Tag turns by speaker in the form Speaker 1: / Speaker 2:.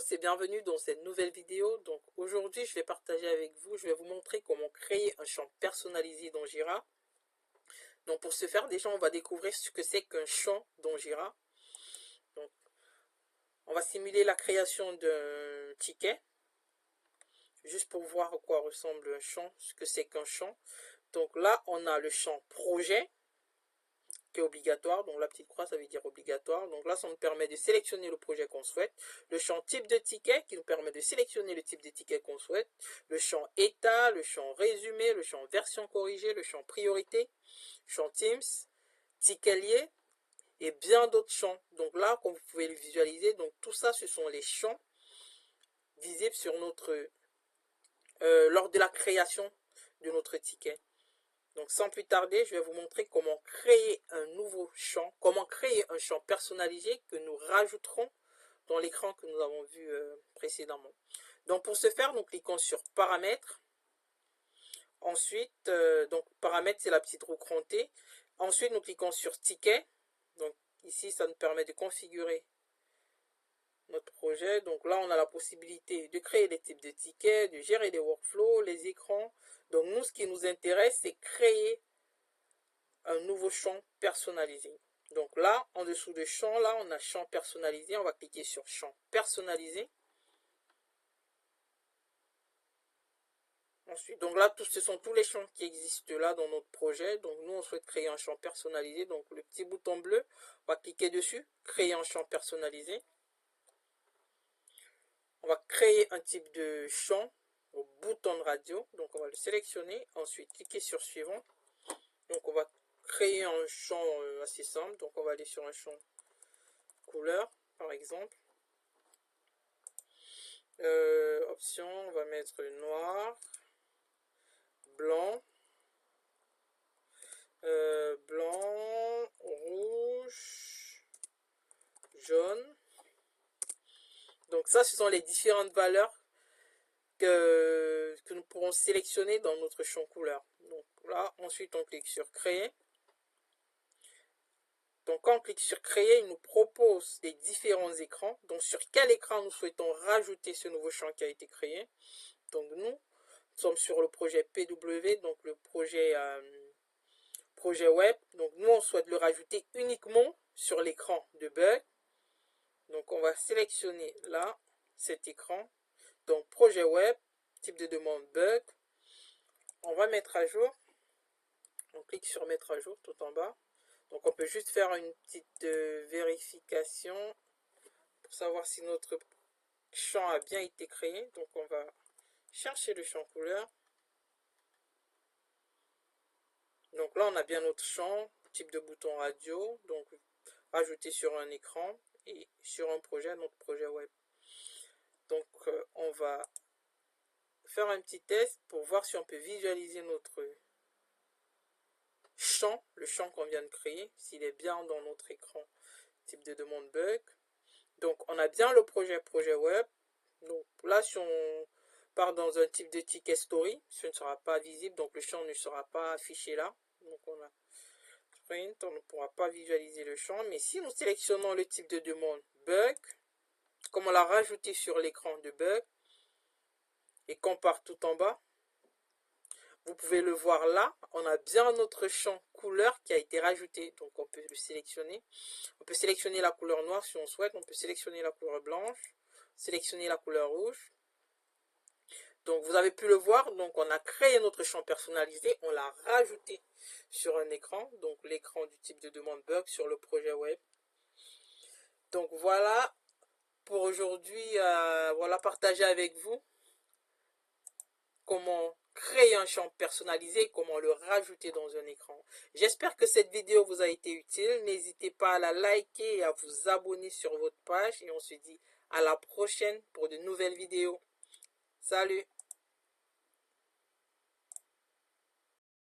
Speaker 1: tous et bienvenue dans cette nouvelle vidéo. Donc aujourd'hui, je vais partager avec vous, je vais vous montrer comment créer un champ personnalisé dans Jira. Donc pour ce faire, déjà, on va découvrir ce que c'est qu'un champ dans Jira. Donc, on va simuler la création d'un ticket, juste pour voir à quoi ressemble un champ, ce que c'est qu'un champ. Donc là, on a le champ projet, qui est obligatoire, donc la petite croix ça veut dire obligatoire, donc là ça nous permet de sélectionner le projet qu'on souhaite, le champ type de ticket qui nous permet de sélectionner le type de ticket qu'on souhaite, le champ état, le champ résumé, le champ version corrigée, le champ priorité, champ Teams, ticket lié et bien d'autres champs. Donc là, comme vous pouvez le visualiser, donc tout ça ce sont les champs visibles sur notre lors de la création de notre ticket. Donc sans plus tarder, je vais vous montrer comment créer un nouveau champ, comment créer un champ personnalisé que nous rajouterons dans l'écran que nous avons vu précédemment. Donc pour ce faire, nous cliquons sur paramètres. Ensuite, donc paramètres, c'est la petite roue crantée. Ensuite, nous cliquons sur ticket. Donc ici, ça nous permet de configurer notre projet. Donc là, on a la possibilité de créer des types de tickets, de gérer des workflows, les écrans. Donc nous, ce qui nous intéresse, c'est créer un nouveau champ personnalisé. Donc là, en dessous de champ, là, on a champ personnalisé. On va cliquer sur champ personnalisé. Ensuite, donc là, ce sont tous les champs qui existent là dans notre projet. Donc nous, on souhaite créer un champ personnalisé. Donc le petit bouton bleu, on va cliquer dessus, créer un champ personnalisé. On va créer un type de champ au bouton de radio. Donc on va le sélectionner. Ensuite, cliquer sur suivant. Donc on va créer un champ assez simple. Donc on va aller sur un champ couleur, par exemple. Option, on va mettre noir, blanc, blanc, rouge, jaune. Donc ça, ce sont les différentes valeurs que nous pourrons sélectionner dans notre champ couleur. Donc là, ensuite, on clique sur créer. Donc quand on clique sur créer, il nous propose des différents écrans. Donc sur quel écran nous souhaitons rajouter ce nouveau champ qui a été créé. Donc nous sommes sur le projet PW, donc le projet web. Donc nous, on souhaite le rajouter uniquement sur l'écran de bug. Donc on va sélectionner là, cet écran. Donc projet web, type de demande bug. On va mettre à jour. On clique sur mettre à jour tout en bas. Donc on peut juste faire une petite vérification pour savoir si notre champ a bien été créé. Donc on va chercher le champ couleur. Donc là on a bien notre champ, type de bouton radio, donc rajouté sur un écran et sur un projet, notre projet web. Donc on va faire un petit test pour voir si on peut visualiser notre champ, le champ qu'on vient de créer, s'il est bien dans notre écran type de demande bug. Donc on a bien le projet web. Donc là, si on part dans un type de ticket story, ce ne sera pas visible, donc le champ ne sera pas affiché là. Donc on a print, on ne pourra pas visualiser le champ. Mais si nous sélectionnons le type de demande bug, comme on l'a rajouté sur l'écran de bug, et qu'on part tout en bas, vous pouvez le voir là, on a bien notre champ couleur qui a été rajouté. Donc on peut le sélectionner. On peut sélectionner la couleur noire si on souhaite. On peut sélectionner la couleur blanche. Sélectionner la couleur rouge. Donc vous avez pu le voir. Donc on a créé notre champ personnalisé. On l'a rajouté sur un écran. Donc l'écran du type de demande bug sur le projet web. Donc voilà pour aujourd'hui. Voilà, partager avec vous comment créer un champ personnalisé, comment le rajouter dans un écran. J'espère que cette vidéo vous a été utile. N'hésitez pas à la liker et à vous abonner sur votre page. Et on se dit à la prochaine pour de nouvelles vidéos. Salut!